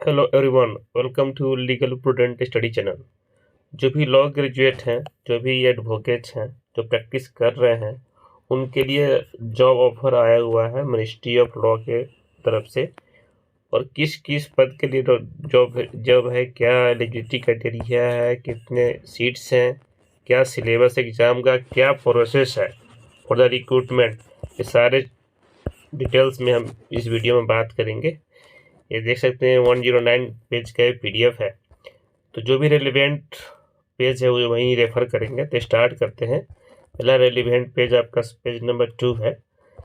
Hello everyone, welcome to legal prudent study channel. जो भी law graduate हैं, जो भी एडवोकेट्स हैं, जो प्रैक्टिस कर रहे हैं, उनके लिए जॉब ऑफर आया हुआ है मिनिस्ट्री ऑफ लॉ के तरफ से। और किस किस पद के लिए जॉब है, क्या एलिजिबिलिटी क्राइटेरिया है, कितने सीट्स हैं, क्या सिलेबस एग्ज़ाम का क्या प्रोसेस है फॉर द रिक्रूटमेंट, ये सारे डिटेल्स में हम इस वीडियो में बात करेंगे। ये देख सकते हैं 109 पेज का PDF है। तो जो भी रेलिवेंट पेज है वो वहीं रेफर करेंगे। तो स्टार्ट करते हैं। पहला रेलिवेंट पेज आपका पेज नंबर 2 है।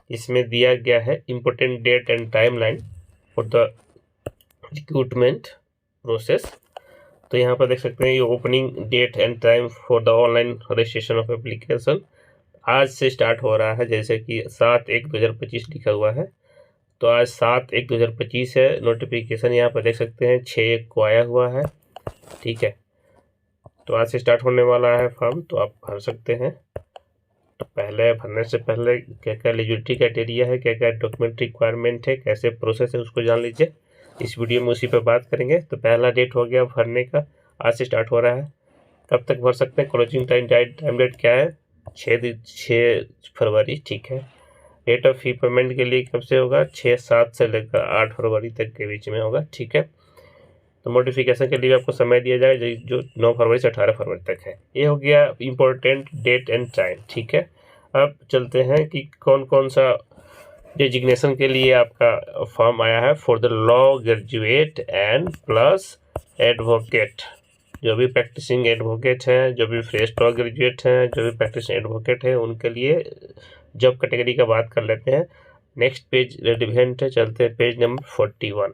इसमें दिया गया है important date and timeline for the recruitment process. तो यहाँ पर देख सकते हैं ये opening date and time for the online registration of application आज से स्टार्ट हो रहा है, जैसे कि 7/1/2025 लिखा हुआ है। तो आज 7/1/2025 है। नोटिफिकेशन यहाँ पर देख सकते हैं 6/1 को आया हुआ है। ठीक है, तो आज से स्टार्ट होने वाला है फॉर्म, तो आप भर सकते हैं। तो पहले भरने से पहले क्या क्या एलिजिबिलिटी क्राइटेरिया है, क्या क्या डॉक्यूमेंट रिक्वायरमेंट है, कैसे प्रोसेस है, उसको जान लीजिए। इस वीडियो में उसी पर बात करेंगे। तो पहला डेट हो गया भरने का, आज से स्टार्ट हो रहा है। कब तक भर सकते हैं? क्लोजिंग टाइम डेट क्या है? 6 फरवरी। ठीक है। रेट ऑफ फी पेमेंट के लिए कब से होगा? 6/7 से लेकर 8 फरवरी तक के बीच में होगा। ठीक है। तो नोटिफिकेशन के लिए आपको समय दिया जाएगा जो 9 फरवरी से 18 फरवरी तक है। ये हो गया इम्पोर्टेंट डेट एंड टाइम। ठीक है। अब चलते हैं कि कौन कौन सा डेजिग्नेशन के लिए आपका फॉर्म आया है। For the law graduate and plus advocate, जो भी प्रैक्टिसिंग एडवोकेट हैं, जो भी फ्रेश लॉ ग्रेजुएट हैं, जो भी प्रैक्टिसिंग एडवोकेट हैं, उनके लिए जॉब कैटेगरी का बात कर लेते हैं। नेक्स्ट पेज रेलिवेंट है, चलते हैं page number 41।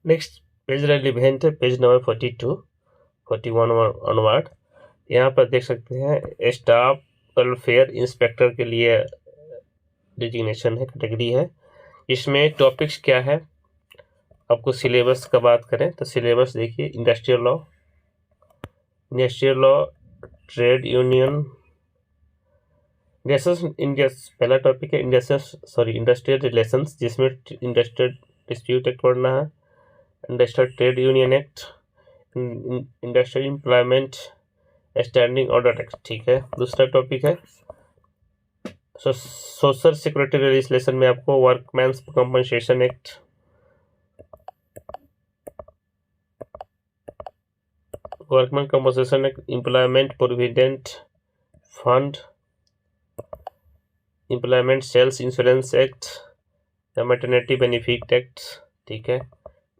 Next page relevant है, पेज नंबर 42, 41 ऑनवर्ड। यहाँ पर देख सकते हैं स्टाफ वेलफेयर इंस्पेक्टर के लिए डिजिग्नेशन है, कैटेगरी है। इसमें टॉपिक्स क्या है, आपको सिलेबस का बात करें तो सिलेबस देखिए, industrial law, trade union, India. पहला टॉपिक है इंडस्ट्रियल रिलेशंस, जिसमें इंडस्ट्रियल डिस्प्यूट एक्ट पढ़ना है, industrial trade union act, industrial employment standing order act. ठीक है। दूसरा टॉपिक है सोशल सिक्योरिटी लेजिस्लेशन में आपको workman's compensation act, workman compensation act, employment provident fund, employment sales insurance act, maternity benefit act. ठीक है।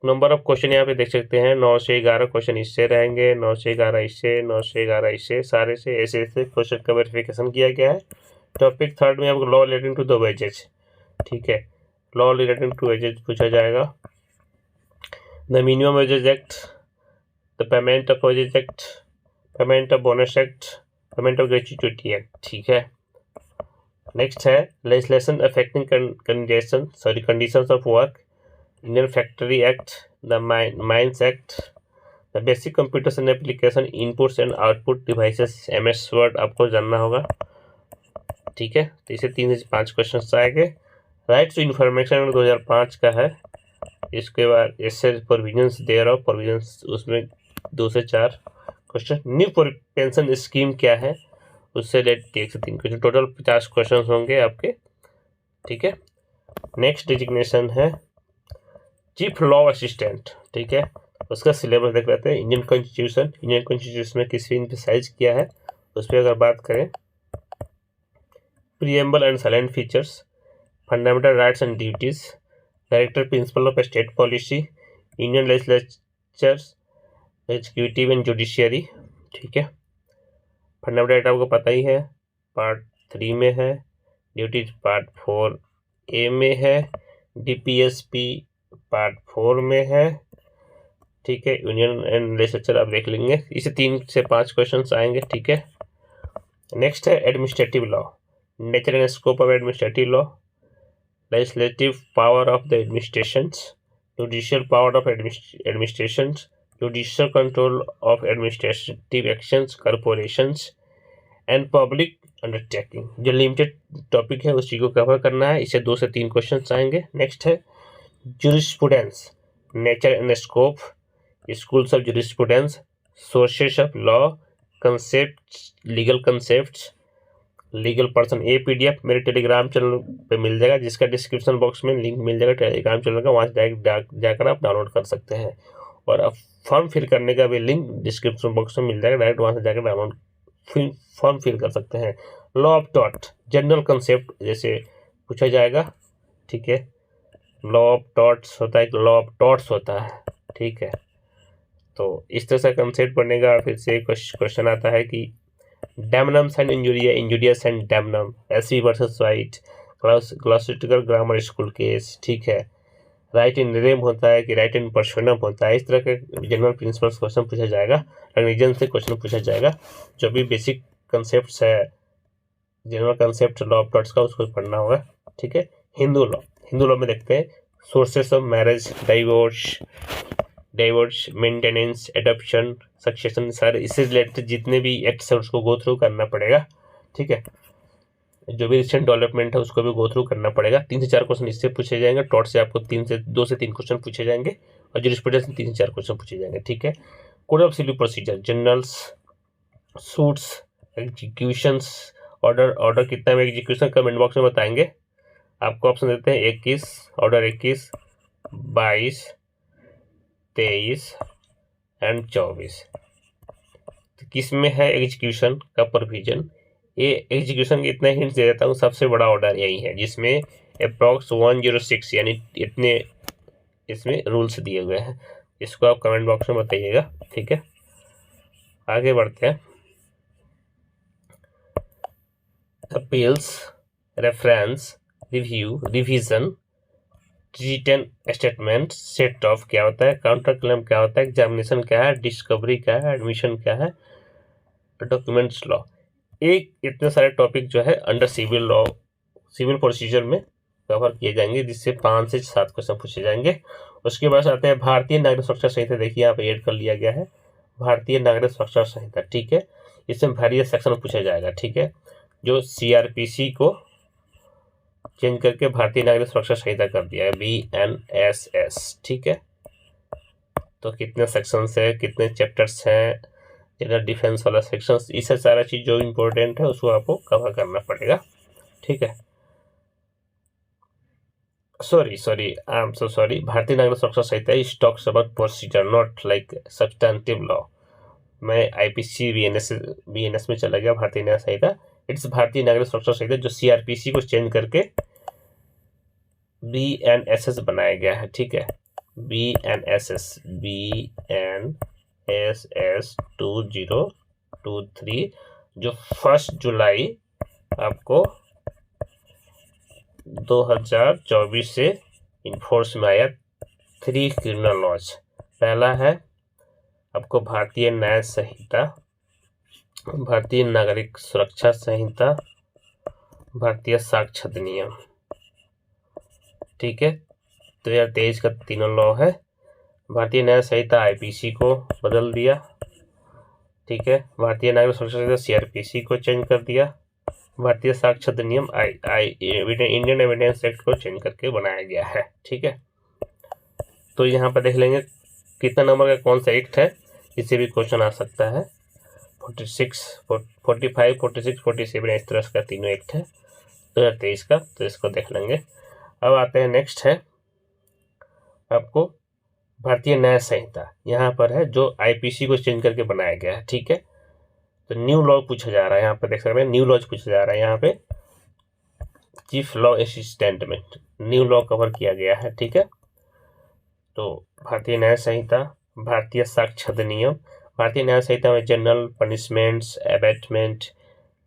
नंबर ऑफ क्वेश्चन यहाँ पे देख सकते हैं 9 से 11 क्वेश्चन इससे रहेंगे, 9 से 11 इससे, 9 से 11 इससे, सारे से ऐसे क्वेश्चन का वेरिफिकेशन किया गया है। टॉपिक थर्ड में आपको law relating to the wages. ठीक है, लॉ रिलेटिंग टू वेजेज पूछा जाएगा। The minimum wages act, the payment of wages act, payment of bonus act, payment of gratuity act. ठीक है। नेक्स्ट है legislation affecting conditions of work, Indian factory act, the mines act, the basic computers and application inputs and output devices, MS word आपको जानना होगा। ठीक है। तो इसे 3 से 5 क्वेश्चन आएंगे। राइट टू इन्फॉर्मेशन 2005 का है। इसके बाद ऐसे प्रोविजंस दे रहा हूँ, प्रोविजंस उसमें 2 से 4 क्वेश्चन। न्यू पेंशन स्कीम क्या है, उससे रिलेटेड 1 से 3 क्वेश्चन, टोटल 50 क्वेश्चन होंगे आपके। ठीक है। नेक्स्ट डिजिग्नेशन है चीफ लॉ असिस्टेंट। ठीक है। उसका सिलेबस देख लेते हैं। इंडियन कॉन्स्टिट्यूशन में किस एम्फसाइज किया है, उस पर अगर बात करें, preamble and salient features, fundamental rights and duties, director principle of state policy, Indian legislatures, executive and judiciary, ठीक है। फंडामेंटल राइट आपको पता ही है, पार्ट 3 में है। ड्यूटीज पार्ट 4A में है। DPSP पार्ट 4 में है, ठीक है। यूनियन एंड लेजिस्लेचर आप देख लेंगे, इसे 3 से 5 क्वेश्चन आएंगे, ठीक है। नेक्स्ट है administrative law, nature and scope of administrative law, legislative power of the administrations, judicial power of administrations, judicial control of administrative actions, corporations and public undertaking. जो लिमिटेड टॉपिक है उस चीज को कवर करना है, इसे 2 से 3 क्वेश्चन आएंगे। नेक्स्ट है jurisprudence, nature and scope, schools of jurisprudence, sources of law, concepts, legal concepts, legal person. ये PDF मेरे टेलीग्राम चैनल पे मिल जाएगा, जिसका डिस्क्रिप्शन बॉक्स में लिंक मिल जाएगा टेलीग्राम चैनल का, वहाँ से डायरेक्ट जाकर आप डाउनलोड कर सकते हैं। और अब फॉर्म फिल करने का भी लिंक डिस्क्रिप्शन बॉक्स में मिल जाएगा, डायरेक्ट वहाँ से जाकर डाउनलोड फॉर्म फिल कर सकते हैं। Law of taught, general concept जैसे पूछा जाएगा, ठीक है। लॉ ऑफ टॉट्स होता है, लॉ ऑफ टॉट्स होता है, ठीक है। तो इस तरह से कंसेप्ट बनेगा। फिर से क्वेश्चन आता है कि damnums and injuria, injurious and damnum, Ashby versus White, classical grammar school case, ठीक है। राइट इन रेम होता है कि राइट इन पर्सनम होता है। इस तरह के जनरल प्रिंसिपल्स क्वेश्चन पूछा जाएगा, रीजन से क्वेश्चन पूछा जाएगा। जो भी बेसिक कंसेप्ट है, general concept law of torts का, उसको पढ़ना होगा, ठीक है। हिंदू लॉ में देखते हैं sources of marriage, divorce, maintenance, adoption, succession, सारे इससे रिलेटेड जितने भी एक्ट्स है उसको गो थ्रू करना पड़ेगा, ठीक है। जो भी रिसेंट डेवलपमेंट है उसको भी गो थ्रू करना पड़ेगा। 3 से 4 क्वेश्चन इससे पूछे जाएंगे, टॉट से आपको 2 से 3 क्वेश्चन पूछे जाएंगे, और जुरिस्प्रूडेंस से 3 से 4 क्वेश्चन पूछे जाएंगे, ठीक है। Code of civil procedure, generals, suits, executions, order कितना में एग्जीक्यूशन कमेंट बॉक्स में बताएंगे। आपको ऑप्शन देते हैं 21, ऑर्डर 21, 22, 23 एंड 24। तो किस में है एग्जीक्यूशन का प्रोविजन? ये एग्जीक्यूशन के इतने हिंट्स दे देता हूँ। सबसे बड़ा ऑर्डर यही है जिसमें अप्रॉक्स 106 यानी इतने इसमें रूल्स दिए हुए हैं। इसको आप कमेंट बॉक्स में बताइएगा, ठीक है। आगे बढ़ते हैं। Appeals, reference, review, revision, written statement, set off क्या होता है, काउंटर क्लेम क्या होता है, एग्जामिनेशन क्या है, डिस्कवरी क्या है, एडमिशन क्या है, डॉक्यूमेंट्स लॉ। एक इतने सारे टॉपिक जो है under civil law, civil procedure में कवर किए जाएंगे, जिससे 5 से 7 क्वेश्चन पूछे जाएंगे। उसके बाद आते हैं भारतीय नागरिक सुरक्षा संहिता। देखिए यहाँ पे ऐड कर लिया गया है भारतीय नागरिक सुरक्षा संहिता, ठीक है। इसमें वेरियस सेक्शन पूछा जाएगा, ठीक है। जो CRPC को चेंज करके भारतीय नागरिक सुरक्षा संहिता कर दिया है, BNSS, ठीक है। तो कितने सेक्शंस है, कितने चैप्टर्स हैं, जनरल डिफेंस वाला सेक्शंस, इससे सारा चीज जो इम्पोर्टेंट है उसको आपको कवर करना पड़ेगा, ठीक है। Sorry I am so sorry, Bharatiya Nagarik Suraksha Sanhita is talks about procedure, not like substantive law. मैं IPC BNS में चला गया। भारतीय नागरिक संहिता, इट्स भारतीय नागरिक सुरक्षा संहिता जो CRPC को चेंज करके BNSS बनाया गया है, ठीक है। BNSS 2023 जो 1 जुलाई आपको 2024 से इन्फोर्स में आया। 3 क्रिमिनल लॉज। पहला है आपको भारतीय न्याय संहिता, भारतीय नागरिक सुरक्षा संहिता, भारतीय साक्ष्य अधिनियम, ठीक है। 2023 का तीनों लॉ है। भारतीय न्याय संहिता IPC को बदल दिया, ठीक है। भारतीय नागरिक सुरक्षा संहिता CRPC को चेंज कर दिया। भारतीय साक्ष्य अधिनियम इंडियन एविडेंस एक्ट को चेंज करके बनाया गया है, ठीक है। तो यहाँ पर देख लेंगे कितना नंबर का कौन सा एक्ट है, इससे भी क्वेश्चन आ सकता है। 46, 45, 46, 47 इस तरह का तीनों एक्ट है 2023 का, तो इसको देख लेंगे। अब आते हैं नेक्स्ट है आपको भारतीय न्याय संहिता। यहाँ पर है जो IPC को चेंज करके बनाया गया है, ठीक है। तो न्यू लॉ पूछा जा रहा है, यहाँ पे देख सकते हैं न्यू लॉ पूछा जा रहा है। यहाँ पे चीफ लॉ असिस्टेंट में न्यू लॉ कवर किया गया है, ठीक है। तो भारतीय न्याय संहिता भारतीय साक्ष्य अधिनियम, भारतीय न्याय संहिता में general punishments, abetment,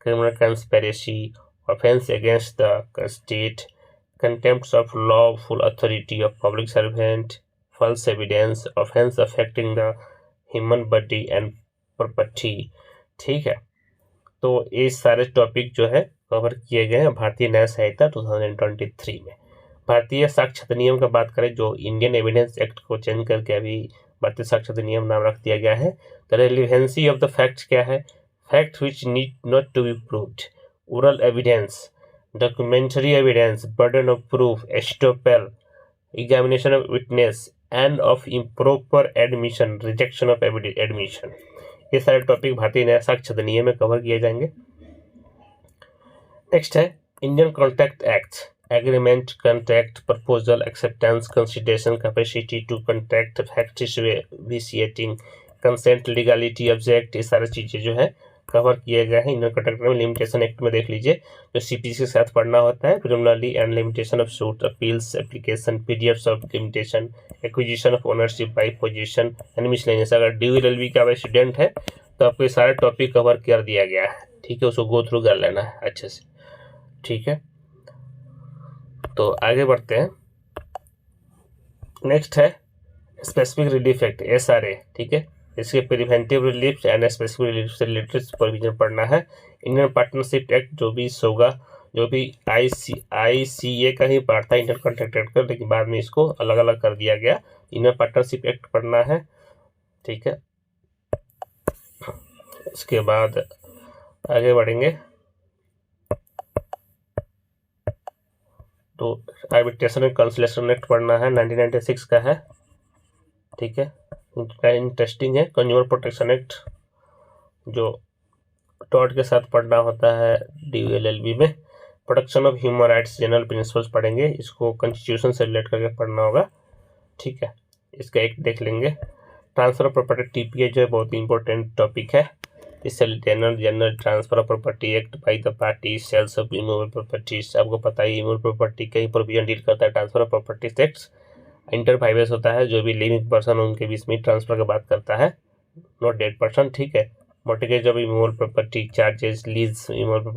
criminal conspiracy, offense against the state, contempt of lawful authority of public servant, false evidence, offense affecting the human body and property। ठीक है, तो ये सारे टॉपिक जो है कवर किए गए हैं भारतीय न्याय संहिता 2023 में। भारतीय साक्ष्य अधिनियम का बात करें, जो इंडियन एविडेंस एक्ट को चेंज करके अभी भारतीय साक्ष्य अधिनियम नाम रख दिया गया है। The relevancy of the facts क्या है? Fact which need not to be proved, oral evidence, documentary evidence, burden of proof, estoppel, examination of witness, and of improper admission, rejection of admission। ये सारे टॉपिक भारतीय न्याय साक्ष्य अधिनियम में cover किए जाएंगे। नेक्स्ट है Indian contract act, agreement, contract, proposal, acceptance, consideration, capacity to contract, facts vitiating, consent, legality, object, ये सारी चीज़ें जो है कवर किए गए हैं इंडियन कॉन्ट्रैक्ट में। लिमिटेशन एक्ट में देख लीजिए, जो सीपीसी के साथ पढ़ना होता है, preliminary and limitation of suit, appeals, application, periods of limitation, acquisition of ownership by possession and miscellaneous. अगर ड्यूएलएलबी का स्टूडेंट है तो आपको ये सारे टॉपिक कवर कर दिया गया है, ठीक है, उसको गो थ्रू कर लेना है अच्छे से, ठीक है। तो आगे बढ़ते हैं। नेक्स्ट है स्पेसिफिक रिलीफ एक्ट, SRA, ठीक है। इसके preventive relief and specific relief से रिलेटेड प्रोविजन पढ़ना है। इंडियन पार्टनरशिप एक्ट जो भी होगा, जो भी ICA का ही पार्ट था इंडियन कॉन्ट्रैक्ट एक्ट का, लेकिन बाद में इसको अलग अलग कर दिया गया। इंडियन पार्टनरशिप एक्ट पढ़ना है, ठीक है। उसके बाद आगे बढ़ेंगे तो आर्बिट्रेशन एंड कंसोलिडेशन एक्ट पढ़ना है, 1996 का है, ठीक है। इंटरेस्टिंग है। कंज्यूमर प्रोटेक्शन एक्ट जो टॉर्ट के साथ पढ़ना होता है DULLB में। Protection of human rights general principles पढ़ेंगे, इसको कॉन्स्टिट्यूशन से रिलेट करके पढ़ना होगा, ठीक है। इसका एक देख लेंगे। ट्रांसफर ऑफ प्रॉपर्टी TPA जो है बहुत ही इंपॉर्टेंट टॉपिक है। इससे general transfer of property act by the party, sales of immovable properties, आपको पता है इमूवेबल प्रॉपर्टी का ही प्रोविजन डील करता है। Transfer of property act inter vivos होता है, जो भी लिविंग पर्सन उनके बीच में ट्रांसफर की बात करता है, नॉट डेड पर्सन, ठीक है। Mortgage of immovable property, charges, lease immovable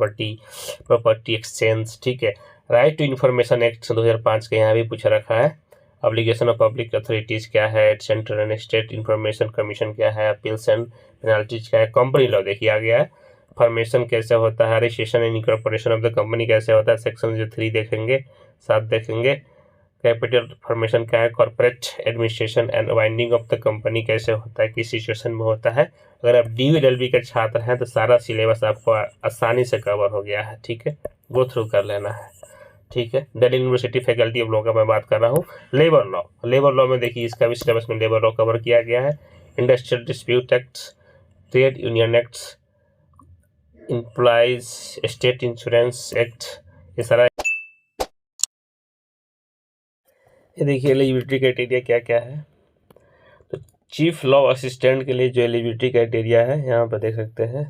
property exchange, ठीक है। राइट टू इन्फॉर्मेशन एक्ट 2005 के यहाँ भी पूछा रखा है। ऑब्लिगेशन ऑफ पब्लिक अथॉरिटीज क्या है, central and state information commission क्या है, अपील्स एंड पेनाल्टीज क्या है, कंपनी लॉ देखिए आ गया है। फॉर्मेशन कैसे होता है, registration and incorporation of the company कैसे होता है, सेक्शन जो 3 देखेंगे, 7 देखेंगे। कैपिटल फॉर्मेशन क्या है, corporate administration and winding of the company कैसे होता है, किस सिचुएशन में होता है। अगर आप DULLB के छात्र हैं तो सारा सिलेबस आपको आसानी से कवर हो गया है, ठीक है, गो थ्रू कर लेना है, ठीक है। Delhi university faculty of law का मैं बात कर रहा हूँ। लेबर लॉ में देखिए इसका भी सिलेबस में लेबर लॉ कवर किया गया है। Industrial dispute acts, trade union acts, employees state insurance act, ये सारा। ये देखिए एलिजिबिलिटी क्राइटेरिया क्या क्या है। तो चीफ लॉ असिस्टेंट के लिए जो एलिजिबिलिटी क्राइटेरिया है यहाँ पर देख सकते हैं।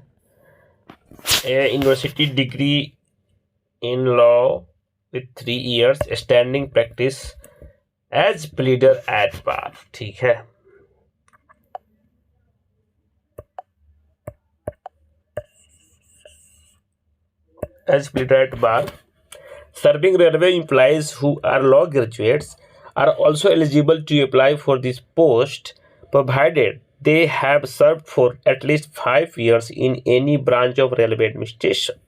University degree in law with 3 years standing practice as pleader at bar, ठीक है। As pleader at bar, serving railway employees who are law graduates are also eligible to apply for this post, provided they have served for at least 5 years in any branch of railway administration.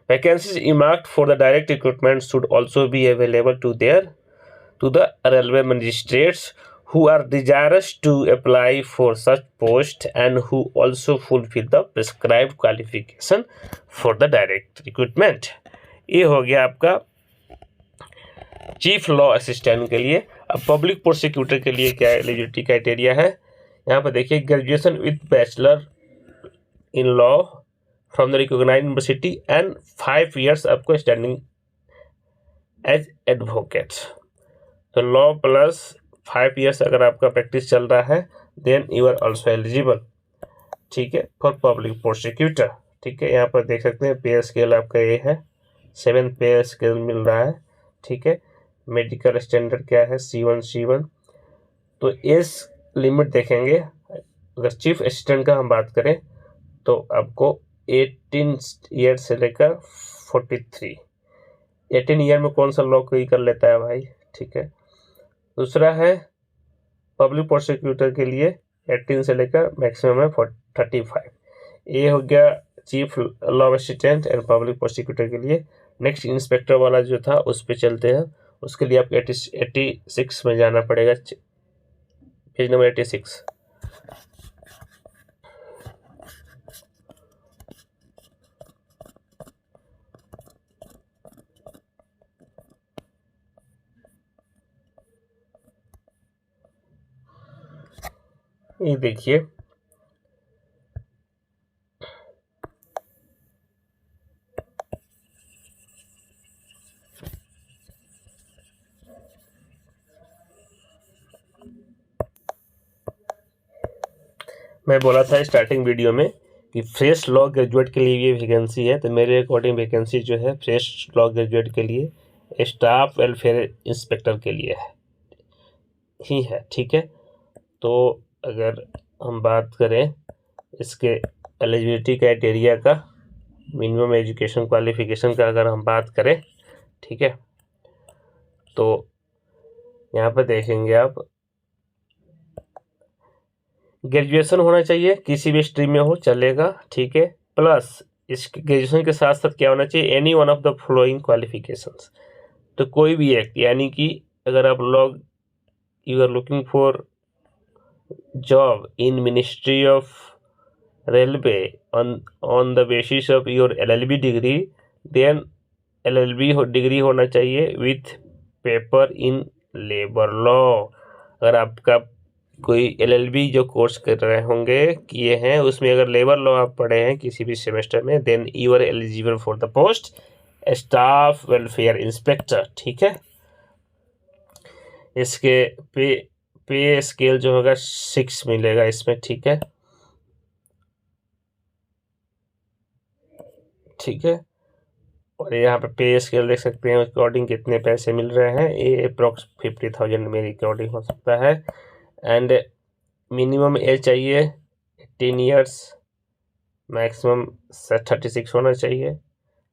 Vacancies earmarked for the direct recruitment should also be available to the railway magistrates who are desirous to apply for such post and who also fulfill the prescribed qualification for the direct recruitment. ये हो गया आपका chief law assistant के लिए। अब public prosecutor के लिए क्या एलिजिबिलिटी क्राइटेरिया है, यहाँ पर देखिए। Graduation with bachelor in law from the recognised university and 5 years आपको स्टैंडिंग एज एडवोकेट। तो लॉ प्लस 5 years अगर आपका प्रैक्टिस चल रहा है then you are also eligible, ठीक है, फॉर पब्लिक प्रोसिक्यूटर, ठीक है। यहाँ पर देख सकते हैं पे स्केल आपका ये है, 7 पे स्केल मिल रहा है, ठीक है। मेडिकल स्टैंडर्ड क्या है, C1 C1। तो एज लिमिट देखेंगे, अगर चीफ असिस्टेंट का हम बात करें तो आपको 18 ईयर से लेकर 43। 18 ईयर में कौन सा लॉ कोई कर लेता है भाई, ठीक है। दूसरा है पब्लिक प्रोसिक्यूटर के लिए 18 से लेकर मैक्सिमम है 35। ये हो गया chief law assistant and public prosecutor के लिए। नेक्स्ट इंस्पेक्टर वाला जो था उस पे चलते हैं। उसके लिए आपको 86 में जाना पड़ेगा, पेज नंबर 86। ये देखिए, मैं बोला था स्टार्टिंग वीडियो में कि फ्रेश लॉ ग्रेजुएट के लिए ये वैकेंसी है। तो मेरे अकॉर्डिंग वैकेंसी जो है फ्रेश लॉ ग्रेजुएट के लिए स्टाफ वेलफेयर इंस्पेक्टर के लिए ही है, ठीक है। तो अगर हम बात करें इसके एलिजिबिलिटी क्राइटेरिया का, मिनिमम एजुकेशन क्वालिफिकेशन का अगर हम बात करें, ठीक है, तो यहाँ पर देखेंगे आप ग्रेजुएशन होना चाहिए, किसी भी स्ट्रीम में हो चलेगा, ठीक है। प्लस इसके ग्रेजुएशन के साथ साथ क्या होना चाहिए, any one of the following qualifications. तो कोई भी एक, यानी कि अगर आप लोग you are looking for job in ministry of railway on the basis of your LLB degree, then LLB degree होना चाहिए with paper in labour law. अगर आपका कोई LLB जो कोर्स कर रहे होंगे, किए हैं, उसमें अगर लेबर लॉ आप पढ़े हैं किसी भी सेमेस्टर में, then you are eligible for the post staff welfare inspector, ठीक है। इसके पे स्केल जो होगा 6 मिलेगा इसमें, ठीक है, ठीक है। और यहाँ पे पे स्केल देख सकते हैं अकॉर्डिंग कितने पैसे मिल रहे हैं। ये अप्रॉक्स 50,000 मेरे अकॉर्डिंग हो सकता है। एंड मिनिमम एज चाहिए 18 ईयर्स, मैक्सिमम 36 होना चाहिए।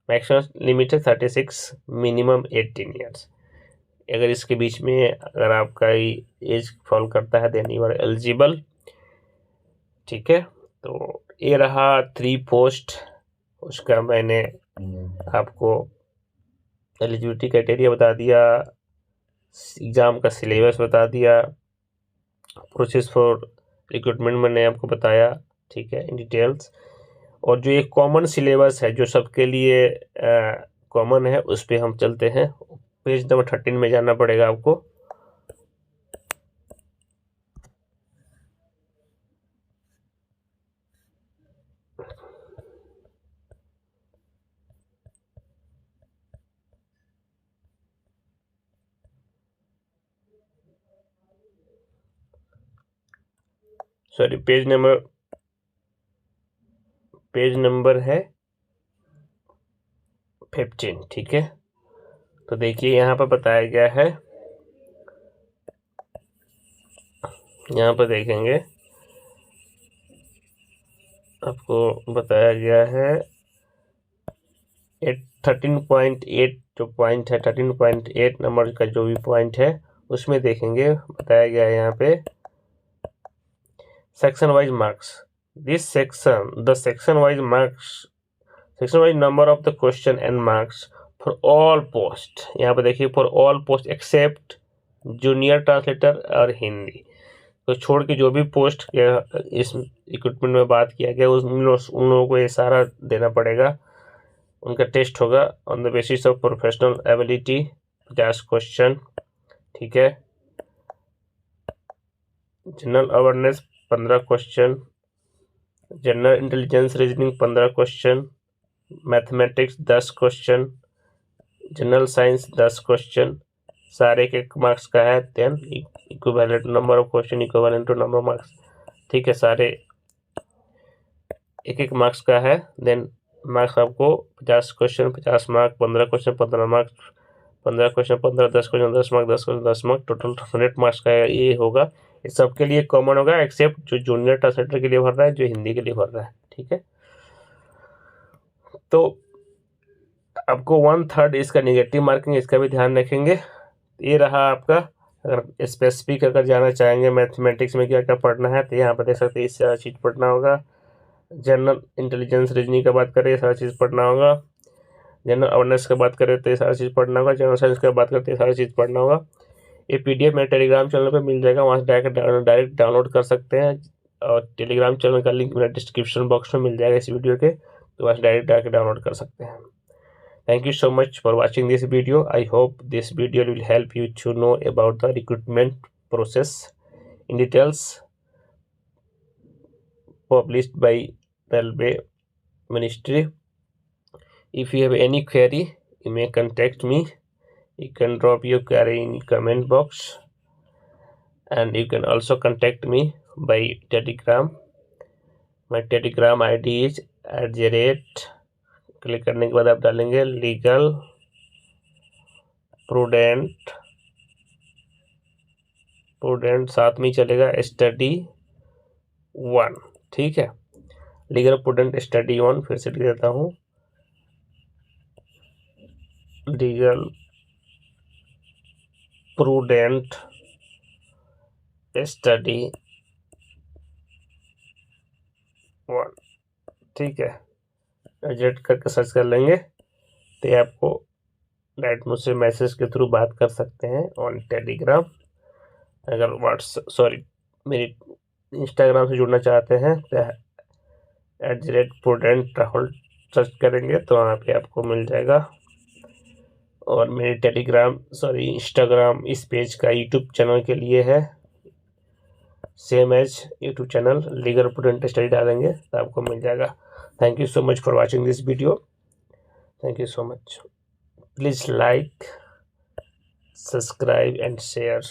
मैक्सिमम लिमिट है 36, मिनिमम 18 ईयर्स। अगर इसके बीच में अगर आपका एज फॉल करता है देन यू आर एलिजिबल, ठीक है। तो ये रहा 3 पोस्ट, उसका मैंने आपको एलिजिबिलिटी क्राइटेरिया बता दिया, एग्ज़ाम का सिलेबस बता दिया, प्रोसेस फॉर रिक्रूटमेंट मैंने आपको बताया, ठीक है, इन डिटेल्स। और जो एक कॉमन सिलेबस है जो सबके लिए कॉमन है, उस पर हम चलते हैं। पेज नंबर 13 में जाना पड़ेगा आपको। सॉरी, पेज नंबर है 15, ठीक है। तो देखिए यहाँ पर बताया गया है, यहाँ पर देखेंगे आपको बताया गया है 13.8 जो पॉइंट है, 13.8 नंबर का जो भी पॉइंट है उसमें देखेंगे बताया गया है यहाँ पे section wise marks. This section the section wise number of the question and marks for all post. यहाँ पे देखिए for all post except junior translator और हिंदी, तो छोड़ के जो भी पोस्ट इस इक्विपमेंट में बात किया गया उन लोगों को ये सारा देना पड़ेगा। उनका टेस्ट होगा on the basis of professional ability 50 question, ठीक है। General awareness 15 question, general intelligence reasoning 15 question, mathematics 10 question, general science 10 question, सारे के मार्क्स का है। Then equivalent number of question equivalent to number marks, ठीक है, सारे एक मार्क्स का है। देन मार्क्स आपको 50 question 50 mark, 15 question 15 marks, 15 question 15, 10 question 10 mark, 10 question 10 mark, total 100 marks का ये होगा। ये सबके लिए कॉमन होगा एक्सेप्ट जो जूनियर ट्रांसलेटर के लिए भर रहा है, जो हिंदी के लिए भर रहा है। ठीक है, तो आपको 1/3 इसका नेगेटिव मार्किंग, इसका भी ध्यान रखेंगे। ये रहा आपका, अगर स्पेसिफिक अगर जाना चाहेंगे मैथमेटिक्स में क्या क्या पढ़ना है तो यहाँ पर देख सकते हैं, इससे सारा चीज़ पढ़ना होगा। जनरल इंटेलिजेंस रीजनिंग का बात करें, सारा चीज़ पढ़ना होगा। जनरल अवेयरनेस का बात करें तो ये सारा चीज़ पढ़ना होगा। जनरल साइंस का बात करते हैं, सारी चीज़ पढ़ना होगा। ये PDF मेरे टेलीग्राम चैनल पे मिल जाएगा, वहाँ से डायरेक्ट डाउनलोड कर सकते हैं। और टेलीग्राम चैनल का लिंक मेरा डिस्क्रिप्शन बॉक्स में मिल जाएगा इस वीडियो के, तो वहाँ से डायरेक्ट डाउनलोड कर सकते हैं। Thank you so much for watching this video. I hope this video will help you to know about the recruitment process in details published by Railway Ministry. If you have any query, you may contact me. You can drop your query in comment box, and you can also contact me by Telegram. My Telegram ID is @ click करने के बाद आप डालेंगे legal prudent, साथ में चलेगा study 1। ठीक है, लीगल प्रूडेंट स्टडी 1, फिर से लिख देता हूँ, लीगल प्रूडेंट स्टडी 1। ठीक है, एडिट करके सर्च कर लेंगे तो ये आपको डायरेक्ट मुझसे मैसेज के थ्रू बात कर सकते हैं ऑन टेलीग्राम। अगर मेरी इंस्टाग्राम से जुड़ना चाहते हैं तो @prudent राहुल सर्च करेंगे तो वहाँ पे आपको मिल जाएगा। और मेरी इंस्टाग्राम इस पेज का यूट्यूब चैनल के लिए है, same as YouTube channel, legal prudent study डालेंगे तो आपको मिल जाएगा। Thank you so much for watching this video. Thank you so much. Please like, subscribe and share.